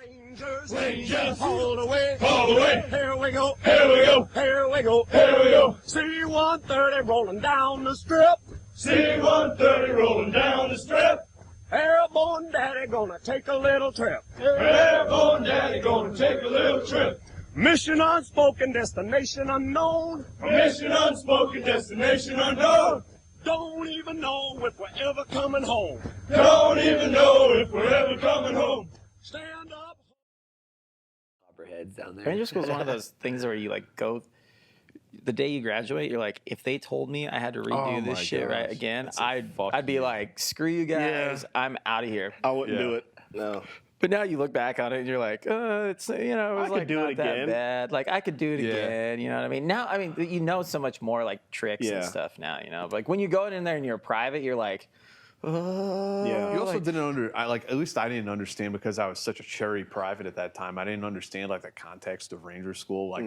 Rangers, all the way, here we go, here we go, here we go, here we go. C-130 rolling down the strip. C-130 rolling down the strip. Airborne daddy gonna take a little trip. Airborne daddy gonna take a little trip. Mission unspoken, destination unknown. Mission unspoken, destination unknown. Don't even know if we're ever coming home. Don't even know if we're ever coming home. Stand up. Copperheads down there. Ranger school is one of those things where you like go the day you graduate. You're like, if they told me I had to redo this shit right again, I'd be like, screw you guys, I'm out of here. I wouldn't do it. No. But now you look back on it and you're like, it's it was like not that bad. Like I could do it again. You know what I mean? Now, you know so much more like tricks and stuff now. You know, like when you go in there and you're private, you're like, You also didn't at least I didn't understand because I was such a cherry private at that time. I didn't understand like the context of Ranger School. Like,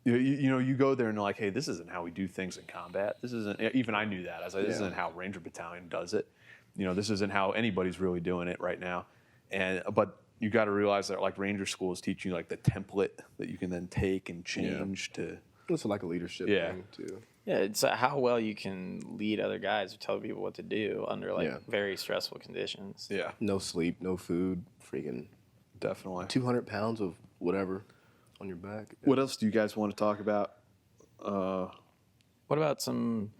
you go there and you're like, hey, this isn't how we do things in combat. This isn't. Even I knew that. I was like, this isn't how Ranger Battalion does it. This isn't how anybody's really doing it right now. But you got to realize that like Ranger School is teaching you like the template that you can then take and change to. It's like a leadership thing too. Yeah, it's how well you can lead other guys or tell people what to do under like very stressful conditions. Yeah. No sleep, no food, freaking definitely 200 pounds of whatever on your back. What else do you guys want to talk about? What about some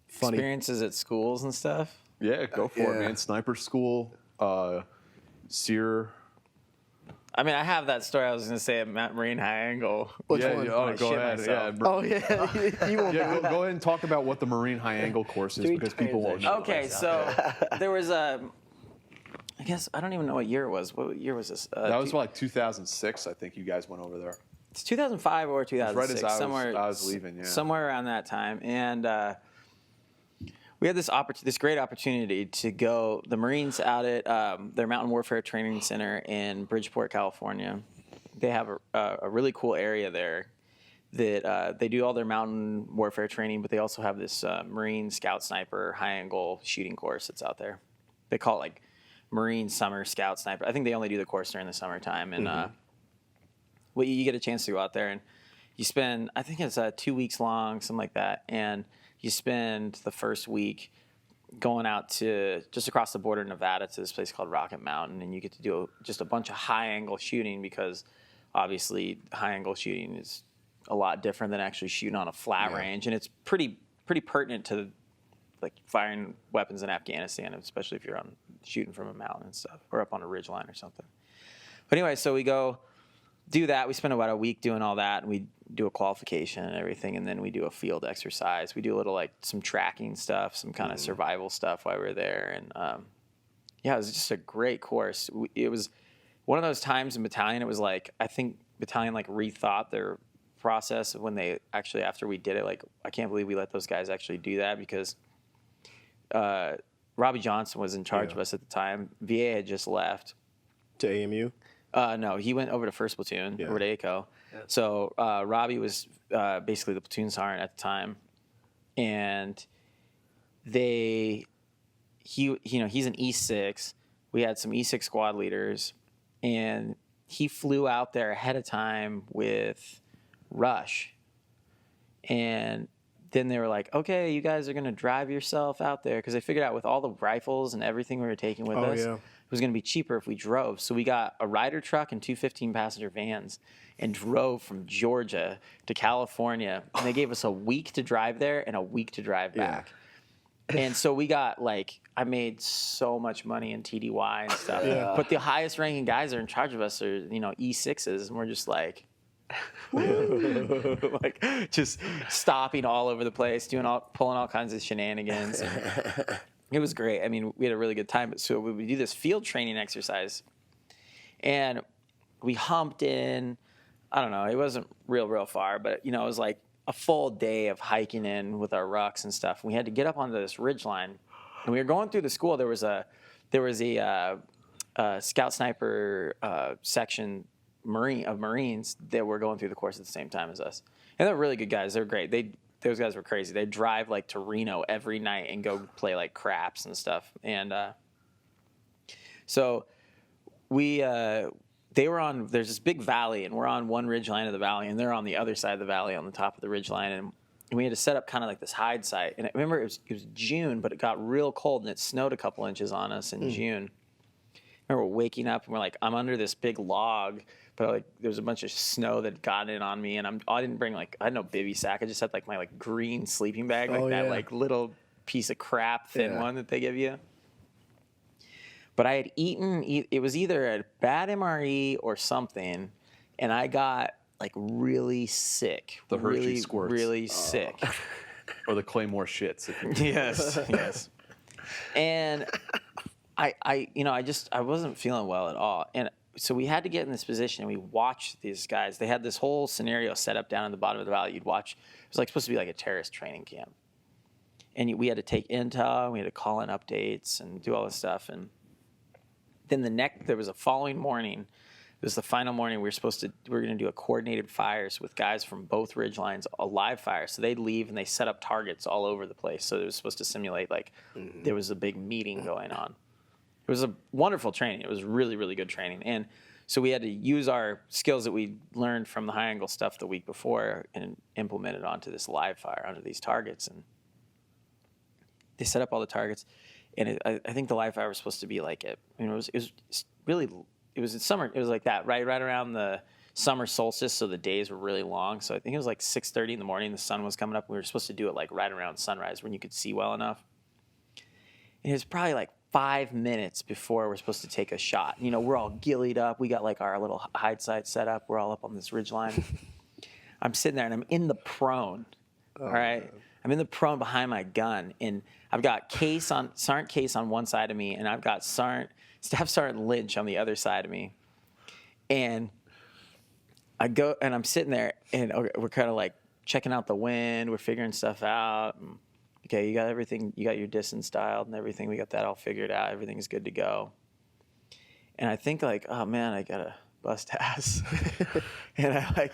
experiences at schools and stuff? Yeah, go for it, man. Sniper school, SEER. I mean, I have that story I was going to say at Marine High Angle. Which one? Go ahead. Yeah. Oh, yeah. You won't go ahead and talk about what the Marine High Angle course is because people won't know. Okay, so there was I guess, I don't even know what year it was. What year was this? That was like 2006, I think you guys went over there. It's 2005 or 2006. Right as I was leaving, somewhere around that time. And we had this great opportunity to go. The Marines out at their Mountain Warfare Training Center in Bridgeport, California. They have a really cool area there that they do all their mountain warfare training, but they also have this Marine Scout Sniper high-angle shooting course that's out there. They call it like Marine Summer Scout Sniper. I think they only do the course during the summertime. And you get a chance to go out there and you spend, I think it's 2 weeks long, something like that. And you spend the first week going out to just across the border in Nevada to this place called Rocket Mountain, and you get to do just a bunch of high-angle shooting because obviously high-angle shooting is a lot different than actually shooting on a flat range, and it's pretty pertinent to like firing weapons in Afghanistan, especially if you're shooting from a mountain and stuff or up on a ridge line or something. But anyway, so we go do that. We spend about a week doing all that, and we do a qualification and everything, and then we do a field exercise. We do a little like some tracking stuff, some kind of survival stuff while we're there, and it was just a great course. It was one of those times in battalion. It was like I think battalion like rethought their process when they actually after we did it. Like I can't believe we let those guys actually do that because Robbie Johnson was in charge of us at the time. VA had just left to AMU. No, he went over to 1st Platoon, over to ACO. Yeah. So Robbie was basically the platoon sergeant at the time, and he's an E6. We had some E6 squad leaders, and he flew out there ahead of time with Rush, and then they were like, okay, you guys are going to drive yourself out there because they figured out with all the rifles and everything we were taking with us, it was going to be cheaper if we drove. So we got a Ryder truck and two 15-passenger vans and drove from Georgia to California. And they gave us a week to drive there and a week to drive back. And so we got I made so much money in TDY and stuff. Yeah. But the highest ranking guys that are in charge of us are, E6s. And we're just like just stopping all over the place, pulling all kinds of shenanigans. It was great. I mean, we had a really good time. So we do this field training exercise, and we humped in. I don't know. It wasn't real far, but it was like a full day of hiking in with our rucks and stuff. And we had to get up onto this ridge line, and we were going through the school. There was a scout sniper section of Marines that were going through the course at the same time as us, and they're really good guys. They're great. Those guys were crazy. They'd drive to Reno every night and go play craps and stuff. And so they were on. There's this big valley, and we're on one ridge line of the valley, and they're on the other side of the valley, on the top of the ridge line, and we had to set up kind of like this hide site. And I remember it was June, but it got real cold, and it snowed a couple inches on us in June. I remember waking up, and we're like, I'm under this big log, but like there was a bunch of snow that got in on me, and I didn't bring I had no bivy sack. I just had like my like green sleeping bag, like that like little piece of crap thin one that they give you. But I had eaten, it was either a bad MRE or something, and I got like really sick. The Hershey really, squirts. really sick. Or the Claymore shits. Yes, yes. And I wasn't feeling well at all. And so we had to get in this position, and we watched these guys. They had this whole scenario set up down in the bottom of the valley. You'd watch, it was like supposed to be like a terrorist training camp. And we had to take intel, and we had to call in updates and do all this stuff. And then there was a following morning. It was the final morning. We were going to do a coordinated fires with guys from both ridge lines, a live fire. So they'd leave and they set up targets all over the place. So it was supposed to simulate like there was a big meeting going on. It was a wonderful training. It was really, really good training. And so we had to use our skills that we learned from the high angle stuff the week before and implement it onto this live fire, onto these targets. And they set up all the targets. And I think the live fire was supposed to be like it was in summer. It was like that, right around the summer solstice. So the days were really long. So I think it was like 6:30 in the morning. The sun was coming up. We were supposed to do it like right around sunrise when you could see well enough. And it was probably like 5 minutes before we're supposed to take a shot. We're all gillied up. We got like our little hide site set up. We're all up on this ridge line. I'm sitting there and I'm in the prone. All right. Man. I'm in the prone behind my gun, and I've got Sergeant Case on one side of me, and I've got Staff Sergeant Lynch on the other side of me. And I go, and I'm sitting there, and we're kind of like checking out the wind. We're figuring stuff out. And, okay, you got everything. You got your distance dialed and everything. We got that all figured out. Everything's good to go. And I think like, oh man, I gotta bust ass. And I like,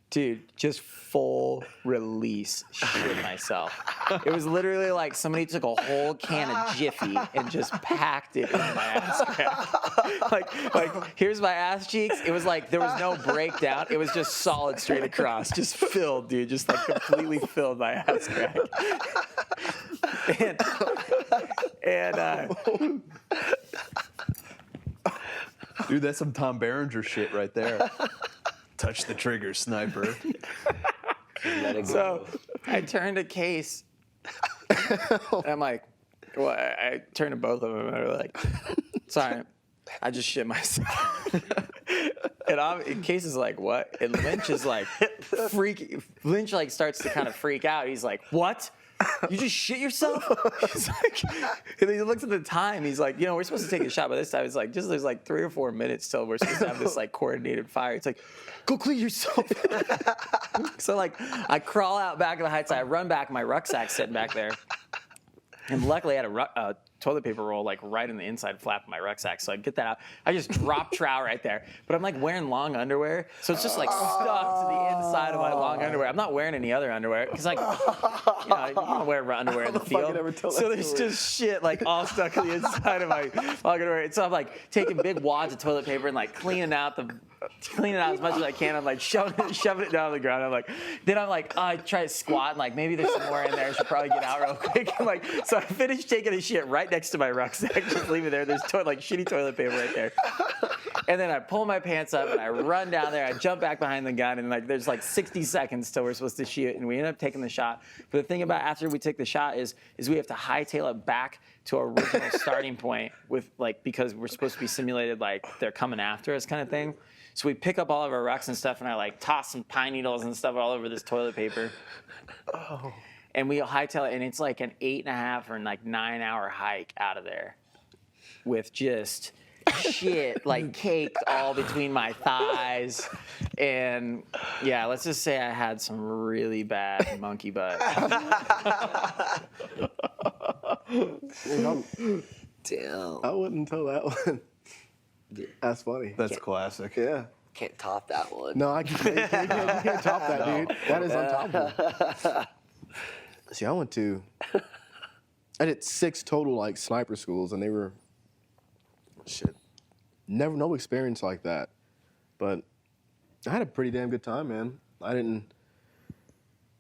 dude, just full release shit myself. It was literally like somebody took a whole can of Jiffy and just packed it in my ass crack. Like here's my ass cheeks. It was like there was no breakdown. It was just solid straight across, just filled, dude, just like completely filled my ass crack. And dude, that's some Tom Berenger shit right there. Touch the trigger, sniper. Let it go. So I turned to Case. And I'm like, well, I turned to both of them, and they're like, sorry, I just shit myself. And Case is like, what? And Lynch is like, Lynch like starts to kind of freak out. He's like, what? You just shit yourself? He's like, and then he looks at the time. He's like, we're supposed to take a shot, but this time it's like, there's like 3 or 4 minutes till we're supposed to have this like coordinated fire. It's like, go clean yourself. So like, I crawl out back of the hide side. I run back. My rucksack's sitting back there. And luckily I had a toilet paper roll like right in the inside flap of my rucksack. So I get that out. I just drop trow right there. But I'm like wearing long underwear. So it's just like stuck to the inside of my long underwear. I'm not wearing any other underwear. Because like, you can wear underwear in the field. So there's just shit like all stuck to the inside of my long underwear. And so I'm like taking big wads of toilet paper and like cleaning out as much as I can. I'm like shoving it down on the ground. I try to squat and like maybe there's some more in there. I should probably get out real quick. And like, so I finished taking a shit right next to my rucksack. Just leave it there. There's like shitty toilet paper right there. And then I pull my pants up and I run down there. I jump back behind the gun and like there's like 60 seconds till we're supposed to shoot. And we end up taking the shot. But the thing about after we take the shot is we have to hightail it back to our original starting point with like because we're supposed to be simulated like they're coming after us kind of thing. So we pick up all of our rucks and stuff, and I like toss some pine needles and stuff all over this toilet paper. Oh. And we hightail it, and it's like an 8.5 or like 9 hour hike out of there, with just shit like caked all between my thighs, and yeah, let's just say I had some really bad monkey butt. Damn. I wouldn't tell that one. That's funny. That's classic. Yeah. Can't top that one. No, you can't top that, dude. That is untoppable. See, I did 6 total like sniper schools, and they were shit. no experience like that. But I had a pretty damn good time, man.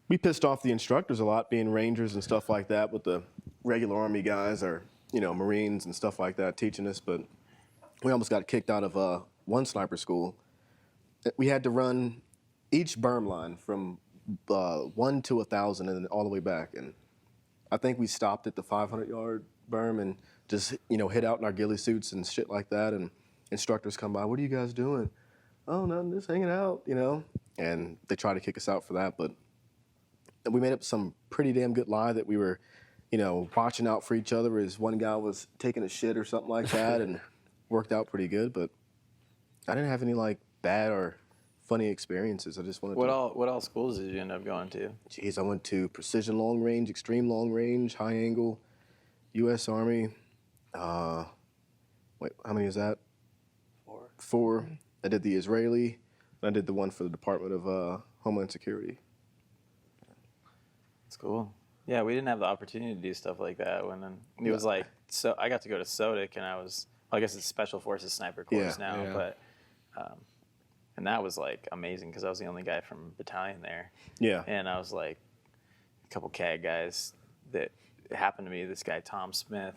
We pissed off the instructors a lot, being Rangers and stuff like that, with the regular Army guys or, Marines and stuff like that teaching us. But we almost got kicked out of one sniper school. We had to run each berm line from 1 to 1,000 and then all the way back. And I think we stopped at the 500-yard berm and just, hid out in our ghillie suits and shit like that. And instructors come by, what are you guys doing? Oh, nothing, just hanging out, And they tried to kick us out for that. But we made up some pretty damn good lie that we were, watching out for each other as one guy was taking a shit or something like that, and worked out pretty good. But I didn't have any bad or funny experiences. I just wanted What all schools did you end up going to? Jeez, I went to precision long range, extreme long range, high angle, U.S. Army. Wait, how many is that? 4. I did the Israeli. And I did the one for the Department of Homeland Security. That's cool. Yeah, we didn't have the opportunity to do stuff like that it was so I got to go to SODIC, and I guess it's Special Forces Sniper Course now, but and that was amazing because I was the only guy from battalion there. Yeah. And I was a couple CAG guys that happened to me. This guy Tom Smith,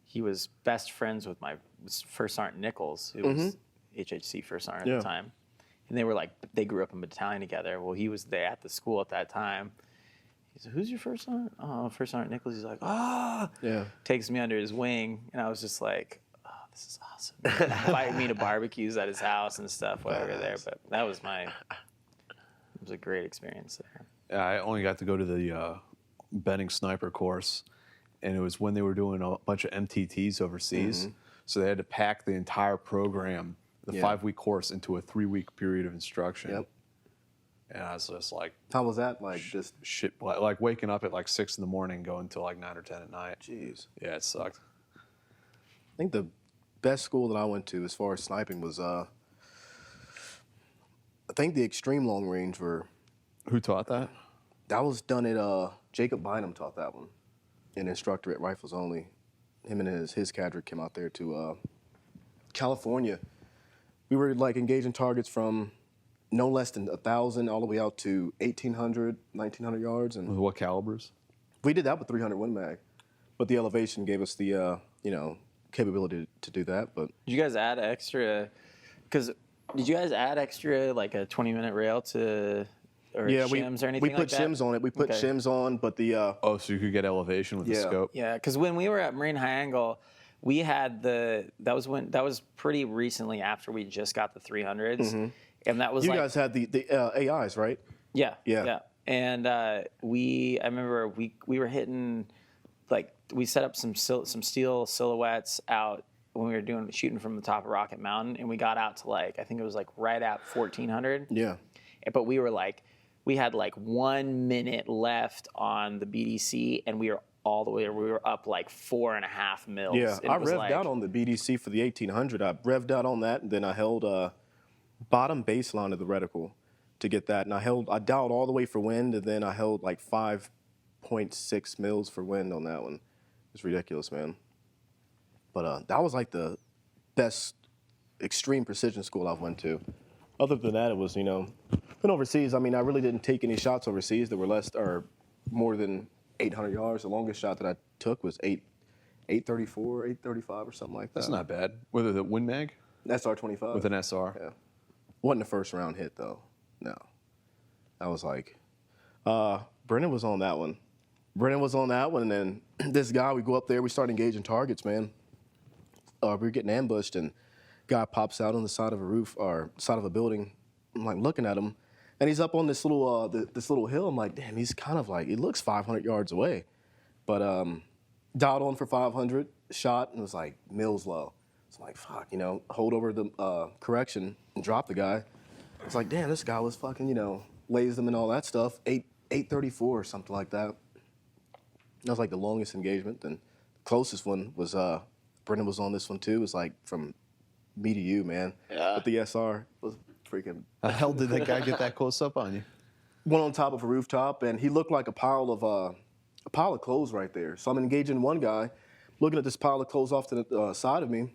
he was best friends with my First Sergeant Nichols, who was HHC First Sergeant at the time. And they were they grew up in battalion together. Well, he was there at the school at that time. He said, "Who's your First Sergeant?" "Oh, First Sergeant Nichols." He's like, "Ah!" Yeah. Takes me under his wing, and I was just like, "Oh, this is awesome." Invited me to barbecues at his house and stuff while we were there. But that was it was a great experience there. Yeah, I only got to go to the Benning Sniper course, and it was when they were doing a bunch of MTTs overseas. So they had to pack the entire program, the 5-week course, into a 3-week period of instruction. Yep. And I was just how was that? Just shit, waking up at 6 in the morning, going till 9 or 10 at night. Jeez. Yeah, it sucked. I think the best school that I went to as far as sniping was, I think the extreme long range were. Who taught that? That was done at, Jacob Bynum taught that one, an instructor at Rifles Only. Him and his cadre came out there to California. We were engaging targets from no less than 1,000 all the way out to 1,800, 1,900 yards. And with what calibers? We did that with 300 Win Mag, but the elevation gave us the capability to do that. But did you guys add extra? Because did you guys add extra a 20-minute rail to? Or shims or anything we put shims on it. We put shims on, but the so you could get elevation with the scope. Yeah, because when we were at Marine High Angle, we had that was pretty recently after we just got the 300s, and that was you guys had the AIs, right? Yeah. And I remember we were hitting we set up some steel silhouettes out when we were shooting from the top of Rocket Mountain, and we got out to I think it was right at 1,400. Yeah. But we were we had 1 minute left on the BDC, and we were all the way. We were up 4.5 mils. Yeah, I revved out on the BDC for the 1800. I revved out on that, and then I held bottom baseline of the reticle to get that, and I dialed all the way for wind, and then I held 5.6 mils for wind on that one. It's ridiculous, man. But that was the best extreme precision school I've went to. Other than that, it was, been overseas. I mean, I really didn't take any shots overseas that were less or more than 800 yards. The longest shot that I took was 834, 835 or something like that. That's not bad. With the Win Mag? SR-25. With an SR? Yeah. Wasn't the first round hit, though. No. I was Brennan was on that one. And then this guy, we go up there, we start engaging targets, man. We were getting ambushed, and guy pops out on the side of a roof or side of a building. I'm looking at him, and he's up on this little hill. I'm damn, he's kind of he looks 500 yards away. But dialed on for 500, shot, and it was mills low. So I'm fuck, hold over the correction and drop the guy. It's damn, this guy was fucking, lays them and all that stuff. 834 or something like that. That was the longest engagement. And the closest one was Brendan was on this one too. It was from me to you, man. Yeah. But the SR was freaking. How the hell did that guy get that close up on you? One on top of a rooftop, and he looked like a pile of clothes right there. So I'm engaging one guy, looking at this pile of clothes off to the side of me,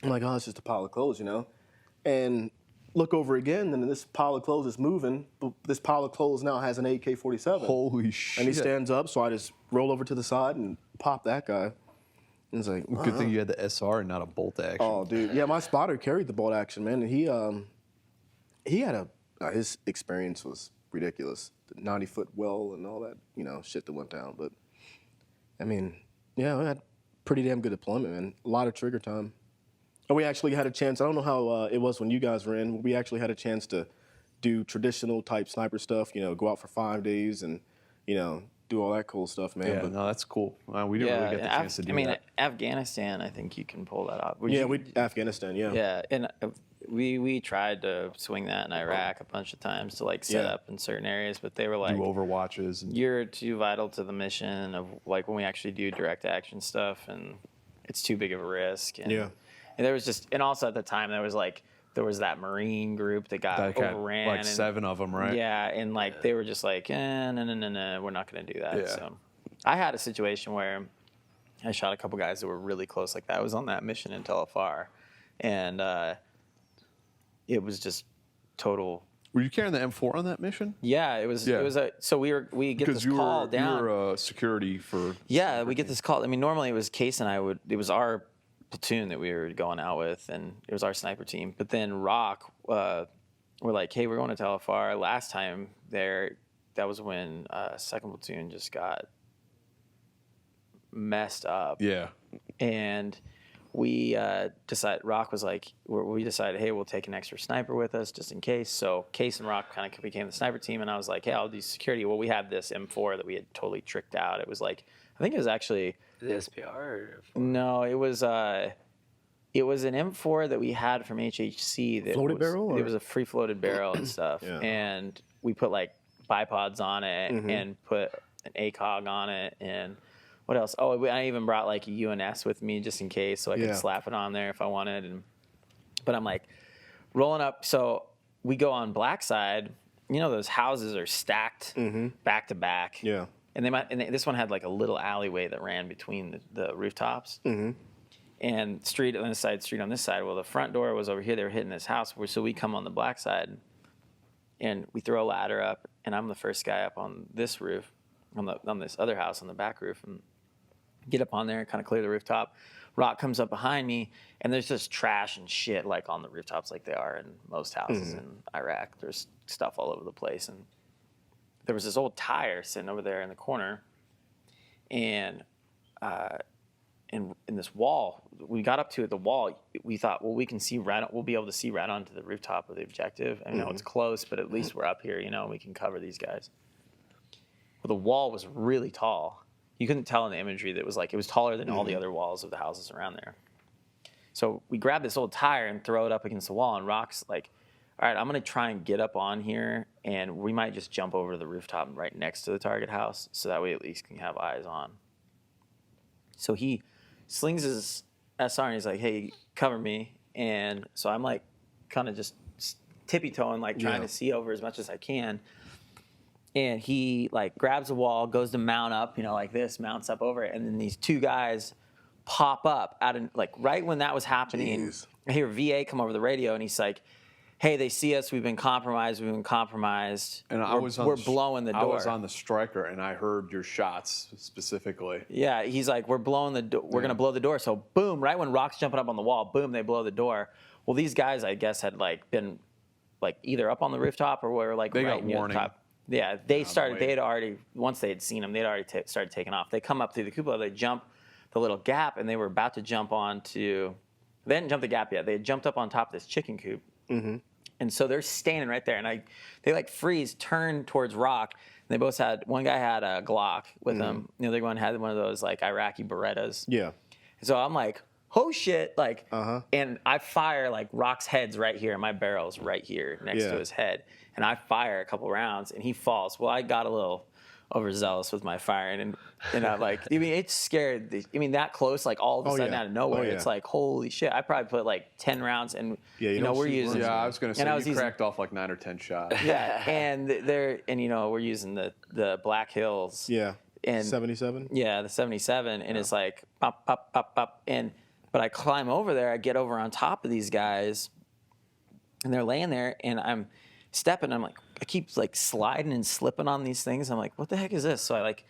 I'm like, oh, it's just a pile of clothes, you know? And look over again, and this pile of clothes is moving, but this pile of clothes now has an AK-47. Holy shit. And he stands up, so I just roll over to the side and pop that guy. And it's like, Good thing you had the SR and not a bolt action. Oh, dude. Yeah, my spotter carried the bolt action, man. And he had his experience was ridiculous. The 90-foot well and all that, you know, shit that went down. But, I mean, yeah, we had pretty damn good deployment, man. A lot of trigger time. And we actually had a chance, I don't know how it was when you guys were in, we actually had a chance to do traditional type sniper stuff, you know, go out for 5 days and, you know, do all that cool stuff, man. Yeah, But, no, that's cool. We didn't really get the chance to do that. Afghanistan, I think you can pull that off. Afghanistan, yeah. Yeah, and we tried to swing that in Iraq a bunch of times to like set up in certain areas, but they were like, do overwatches. And you're too vital to the mission of like when we actually do direct action stuff, and it's too big of a risk. And, and there was just, and also at the time there was that Marine group that got overran. Like 7 of them, right? Yeah, and like they were just like, no, we're not going to do that. Yeah. So I had a situation where I shot a couple guys that were really close like that. I was on that mission in Tel Afar, and it was just total. Were you carrying the M4 on that mission? Yeah, it was. Yeah. It was so we get this call down. You were security for. Yeah, we get this call. I mean, normally it was Case and I would. It was our platoon that we were going out with, and it was our sniper team. But then Rock, we're like, hey, we're going to Tel Afar. Last time there, that was when second platoon just got messed up. Yeah. And we Rock was like, we decided, hey, we'll take an extra sniper with us just in case. So Case and Rock kind of became the sniper team, and I was like, hey, I'll do security. Well, we had this M4 that we had totally tricked out. It was like, I think it was actually The SPR? Or no, it was an M4 that we had from HHC. That Floated barrel? Or? It was a free floated barrel and stuff. Yeah. And we put like bipods on it and put an ACOG on it and what else? Oh, I even brought like a UNS with me just in case, so I could slap it on there if I wanted. But I'm like rolling up. So we go on black side. You know, those houses are stacked back to back. Yeah. And this one had like a little alleyway that ran between the rooftops. And street on this side, street on this side. Well, the front door was over here. They were hitting this house. So we come on the black side, and we throw a ladder up, and I'm the first guy up on this roof, on this other house on the back roof, and get up on there and kind of clear the rooftop. Rock comes up behind me, and there's just trash and shit like on the rooftops like they are in most houses in Iraq. There's stuff all over the place, and there was this old tire sitting over there in the corner, and in this wall, we got up to it, the wall, we thought, well, we'll be able to see right onto the rooftop of the objective. I know it's close, but at least we're up here, you know, and we can cover these guys. Well, the wall was really tall. You couldn't tell in the imagery that it was taller than all the other walls of the houses around there. So we grab this old tire and throw it up against the wall, and Rock's like, all right, I'm going to try and get up on here, and we might just jump over to the rooftop right next to the target house, so that way at least can have eyes on. So he slings his SR, and he's like, hey, cover me. And so I'm like kind of just tippy-toeing, like trying to see over as much as I can. And he like grabs the wall, goes to mount up, you know, like this, mounts up over it. And then these two guys pop up out of, like, right when that was happening. I hear VA come over the radio, and he's like, hey, they see us. We've been compromised. And we're blowing the door. I was on the striker, and I heard your shots specifically. Yeah, he's like, we're blowing the door. We're going to blow the door. So boom, right when Rock's jumping up on the wall, boom, they blow the door. Well, these guys, I guess, had like been like either up on the rooftop or were like they right got near warning. the top. Yeah, they had already, once they had seen them, they'd already started taking off. They come up through the cupola, they jump the little gap, and they were about to jump onto, they hadn't jumped the gap yet. They had jumped up on top of this chicken coop. And so they're standing right there, and they like freeze, turn towards Rock. And they both one guy had a Glock with him. The other one had one of those like Iraqi Berettas. Yeah. So I'm like, oh shit, like, and I fire like Rock's head's right here, and my barrel's right here next to his head. And I fire a couple rounds, and he falls. Well, I got a little overzealous with my firing, and I'm like, I mean, it's scared. I mean, that close, like all of a sudden out of nowhere, it's like, holy shit! I probably put like 10 rounds, and you know we're using. Yeah, I was gonna say you cracked off like 9 or 10 shots. Yeah, and you know we're using the Black Hills. Yeah. And 77. Yeah, the 77, and it's like pop, pop, pop, pop, and But I climb over there, I get over on top of these guys, and they're laying there, and I'm stepping. I'm like, I keep like sliding and slipping on these things. I'm like, what the heck is this? So I like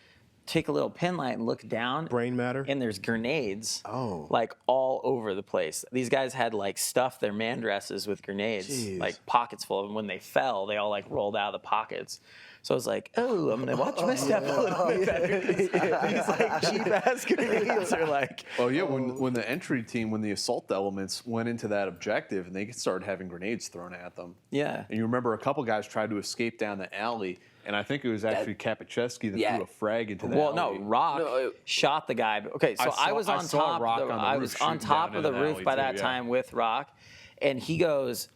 take a little pin light and look down. Brain matter. And there's grenades, Oh. like all over the place. These guys had like stuffed their man dresses with grenades, Jeez. like pockets full of them. When they fell, they all like rolled out of the pockets. So I was like, oh, I'm gonna watch my step a little bit better. These like cheap ass grenades are like. Oh yeah, when the entry team, when the assault elements went into that objective, and they started having grenades thrown at them. Yeah. And you remember a couple guys tried to escape down the alley, and I think it was actually Kapacheski that threw a frag into the alley. Well, no, Rock shot the guy. Okay, so I was on top. I was on top of the roof by that time with Rock, and he goes,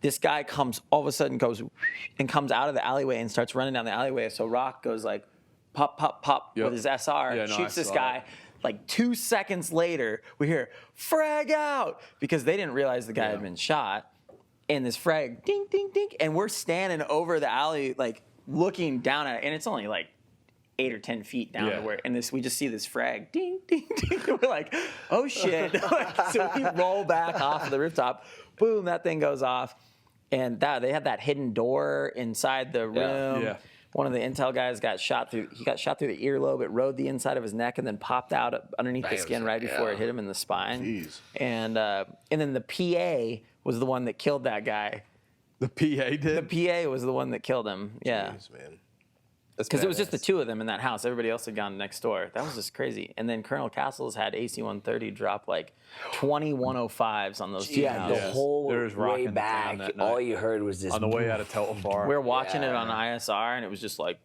this guy comes all of a sudden goes and comes out of the alleyway and starts running down the alleyway. So Rock goes like pop, pop, pop with his SR, shoots this guy. Like 2 seconds later, we hear frag out because they didn't realize the guy had been shot. And this frag, ding, ding, ding, and we're standing over the alley, like looking down at it, and it's only like 8 or 10 feet down to where, and we just see this frag, ding, ding, ding. And we're like, oh shit! So we roll back off of the rooftop, boom, that thing goes off, and they had that hidden door inside the room. Yeah. One of the intel guys got shot through. He got shot through the earlobe. It rode the inside of his neck and then popped out underneath the skin right before it hit him in the spine. Jeez. And then the PA was the one that killed that guy. The PA did? The PA was the one that killed him. Yeah. Jeez, man. Because it was just the two of them in that house. Everybody else had gone next door. That was just crazy. And then Colonel Castles had AC-130 drop like 20 105s on those two Yeah, the houses. whole There was way rocking the town back, that night. all you heard was this. On the way out of Telton Bar. We were watching it on ISR, and it was just like,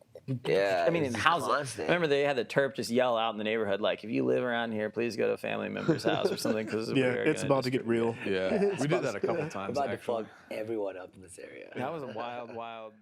Yeah, I mean, it in was houses. constant. Remember, they had the Terp just yell out in the neighborhood, like, if you live around here, please go to a family member's house or something. Because It's about to get real. Yeah, we did that a couple times, about to actually. fuck everyone up in this area. That was a wild, wild.